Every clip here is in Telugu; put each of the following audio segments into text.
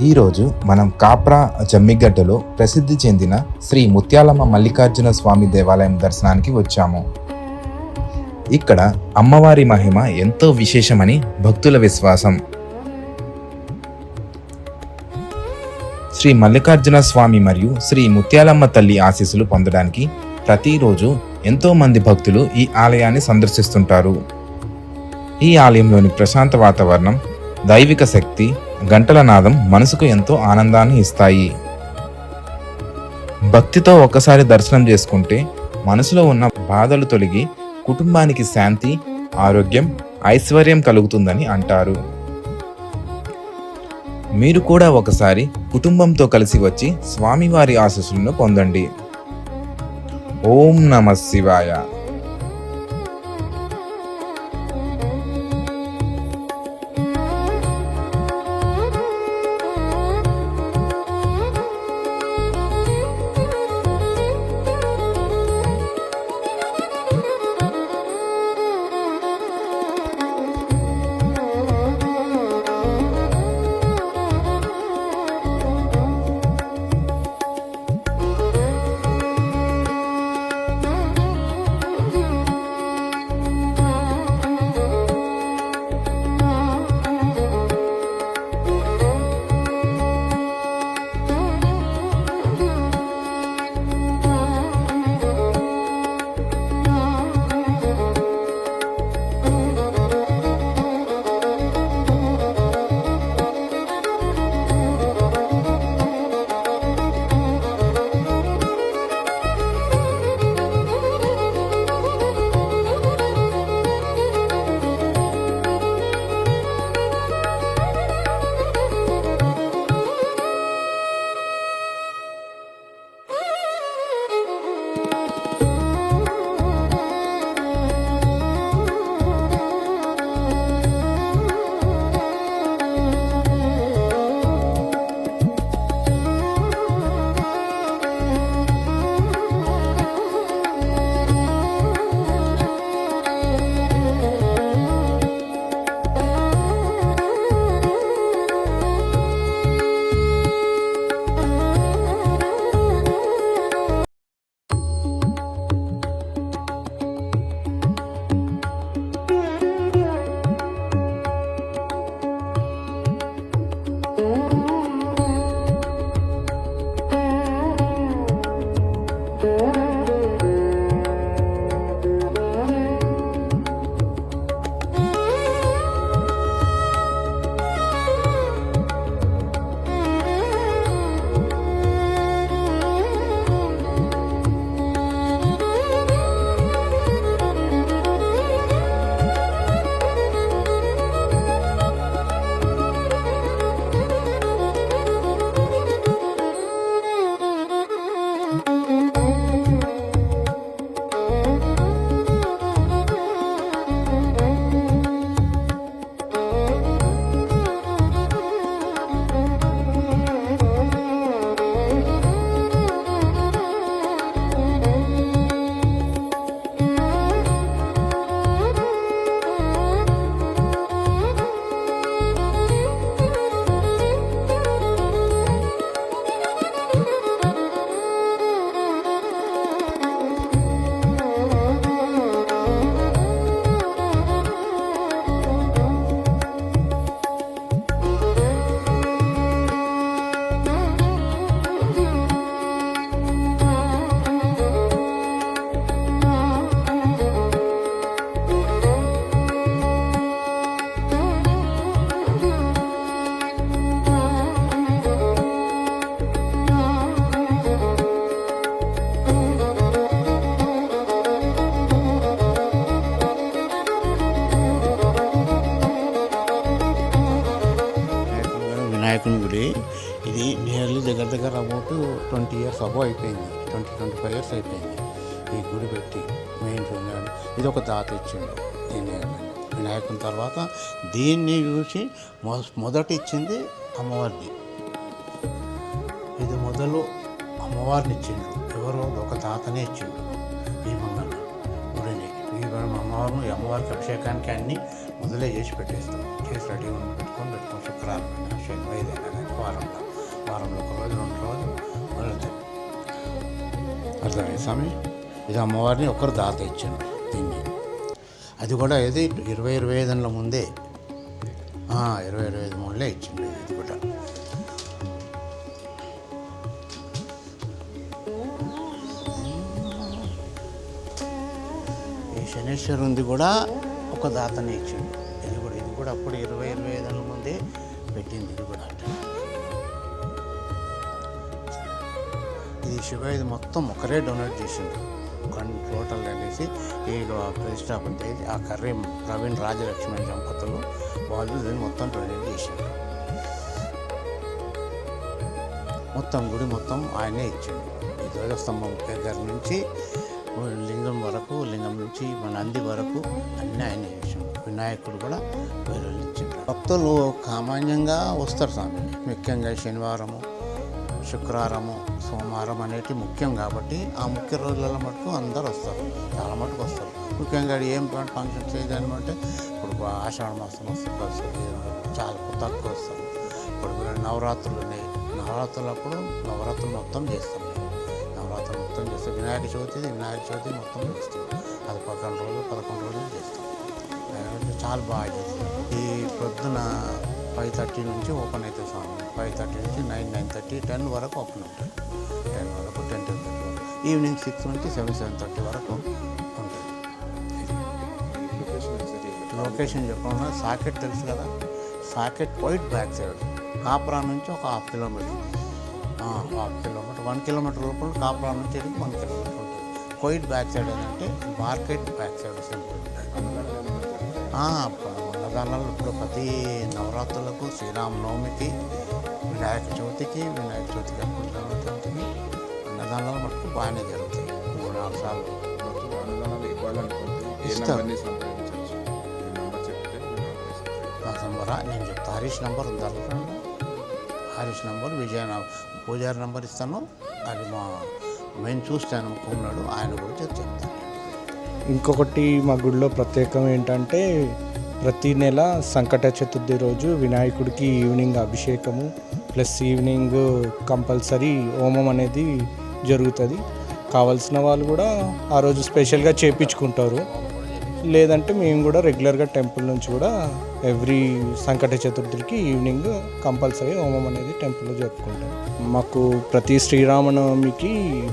ఈరోజు మనం కాప్రా జమ్మిగడ్డలో ప్రసిద్ధి చెందిన శ్రీ ముత్యాలమ్మ మల్లికార్జున స్వామి దేవాలయం దర్శనానికి వచ్చాము. ఇక్కడ అమ్మవారి మహిమ ఎంతో విశేషమని భక్తుల విశ్వాసం. శ్రీ మల్లికార్జున స్వామి మరియు శ్రీ ముత్యాలమ్మ తల్లి ఆశీస్సులు పొందడానికి ప్రతిరోజు ఎంతో మంది భక్తులు ఈ ఆలయాన్ని సందర్శిస్తుంటారు. ఈ ఆలయంలోని ప్రశాంత వాతావరణం, దైవిక శక్తి, గంటల నాదం మనసుకు ఎంతో ఆనందాన్ని ఇస్తాయి. భక్తితో ఒక్కసారి దర్శనం చేసుకుంటే మనసులో ఉన్న బాధలు తొలగి కుటుంబానికి శాంతి, ఆరోగ్యం, ఐశ్వర్యం కలుగుతుందని అంటారు. మీరు కూడా ఒకసారి కుటుంబంతో కలిసి వచ్చి స్వామివారి ఆశీస్సులను పొందండి. ఓం నమః శివాయ. వినాయకుని గుడి ఇది నియర్లీ దగ్గర అబౌట్ 20 years అబో అయిపోయింది. 25 years అయిపోయింది ఈ గుడి పెట్టి. మెయిన్ ఇది ఒక దాత ఇచ్చిండు దీన్ని వినాయకుని. తర్వాత దీన్ని చూసి మొదట ఇచ్చింది అమ్మవారిది. ఇది మొదలు అమ్మవారిని ఇచ్చిండు ఎవరో ఒక తాతనే ఇచ్చిండు ఈ మంగళ గుడిని. ఈ అమ్మవారి ఈ అమ్మవారికి అభిషేకానికి అన్నీ మొదలే చేసి పెట్టేస్తాం. చేసి రెడీ పెట్టుకొని శుక్రవారం శనివారం ఏదైనా కానీ వారంలో ఒక రోజు 2 రోజులు వదులుతాం. అర్థమైంది స్వామి. ఇది అమ్మవారిని ఒకరు దాత ఇచ్చాను దీన్ని. అది కూడా ఏది 20-25 ముందే 20-25 ముందే ఇచ్చింది ఇది కూడా. ఈ శనేశ్వరుంది కూడా ఒక దాతని ఇచ్చిండు. ఇది కూడా అప్పుడు 20-25 ముందే పెట్టింది. ఇది కూడా అంటే ఇది ఇది మొత్తం ఒకరే డొనేట్ చేసిండు. టోటల్ అనేసి ఈ ప్రతిష్టాపన చేసి ఆ కర్రీ ప్రవీణ్ రాజలక్ష్మి దంపతులు వాళ్ళు దీన్ని మొత్తం డొనేట్ చేసిండు. మొత్తం గుడి మొత్తం ఆయనే ఇచ్చిండు. ఈ ధ్వజస్తంభం దగ్గర నుంచి లింగం నుంచి నంది వరకు అన్నీ ఆయన చేసిండు. వినాయకుడు కూడా వేరే ఇచ్చిండు. భక్తులు సామాన్యంగా వస్తారు స్వామి. ముఖ్యంగా శనివారము, శుక్రవారము, సోమవారం అనేటివి ముఖ్యం కాబట్టి ఆ ముఖ్య రోజులలో మటుకు అందరు వస్తారు. చాలా మటుకు వస్తారు. ముఖ్యంగా ఏం ఫంక్షన్ చేయడానికి ఇప్పుడు ఆషాఢ మాసం వస్తుంది, చాలా తక్కువ వస్తారు. ఇప్పుడు నవరాత్రులు ఉన్నాయి. నవరాత్రులప్పుడు నవరాత్రులు మొత్తం చేస్తాం. నవరాత్రులు మొత్తం చేస్తాం. వినాయక చవితి మొత్తం చేస్తాం. అది 11 రోజులు చేస్తాం. చాలా బాగా చేస్తాం. ఈ పొద్దున 5:30 నుంచి ఓపెన్ అవుతుంది స్వామి. 5:30 నుంచి 9:30, 10 వరకు ఓపెన్ ఉంటుంది. 10 వరకు 10:30 వరకు. ఈవినింగ్ 6 నుంచి 7:30 వరకు ఉంటుంది. లొకేషన్ చెప్పకుండా సాకెట్ తెలుసు కదా, సాకెట్ వైట్ బ్యాక్ సైడ్ కాపురా నుంచి ఒక 1/2 కిలోమీటర్ 1 కిలోమీటర్ లోపల కాపురా నుంచి 1 కిలోమీటర్ ఉంటుంది. కోయిట్ బ్యాక్ సైడ్ ఏంటంటే మార్కెట్ బ్యాక్ సైడ్ సింపుల్ అన్నదానాలు ఇప్పుడు ప్రతి నవరాత్రులకు, శ్రీరామనవమికి, వినాయక చవితికి అన్నదానాలు మటుకు బాగానే జరుగుతాయి. 3-4 సార్లు ఇస్తాను. నేను చెప్తా. హరీష్ నెంబర్ ఉందా? హరీష్ నెంబర్, పూజారి నెంబర్ ఇస్తాను. అది మేము చూస్తాను ఉన్నాడు, ఆయన గురించి చెప్తాను. ఇంకొకటి మా గుడిలో ప్రత్యేకం ఏంటంటే ప్రతి నెల సంకట చతుర్థి రోజు వినాయకుడికి ఈవినింగ్ అభిషేకము ప్లస్ ఈవినింగ్ కంపల్సరీ హోమం అనేది జరుగుతుంది. కావాల్సిన వాళ్ళు కూడా ఆ రోజు స్పెషల్గా చేయించుకుంటారు. లేదంటే మేము కూడా రెగ్యులర్గా టెంపుల్ నుంచి కూడా ఎవ్రీ సంకట చతుర్థికి ఈవినింగ్ కంపల్సరీ హోమం అనేది టెంపుల్లో జరుపుకుంటాం. మాకు ప్రతి శ్రీరామనవమికి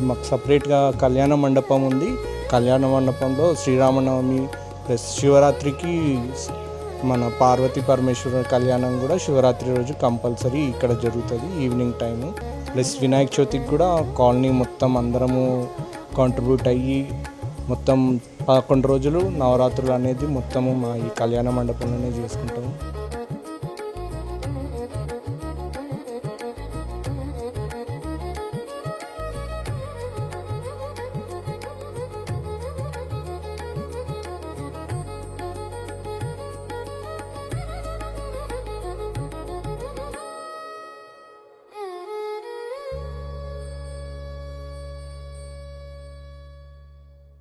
మాకు సపరేట్గా కళ్యాణ మండపం ఉంది. కళ్యాణ మండపంలో శ్రీరామనవమి ప్లస్ శివరాత్రికి మన పార్వతీ పరమేశ్వర కళ్యాణం కూడా శివరాత్రి రోజు కంపల్సరీ ఇక్కడ జరుగుతుంది ఈవినింగ్ టైము. ప్లస్ వినాయక చవితికి కూడా కాలనీ మొత్తం అందరము కాంట్రిబ్యూట్ అయ్యి మొత్తం 11 రోజులు నవరాత్రులు అనేది మొత్తము మా ఈ కళ్యాణ మండపంలోనే చేసుకుంటాము.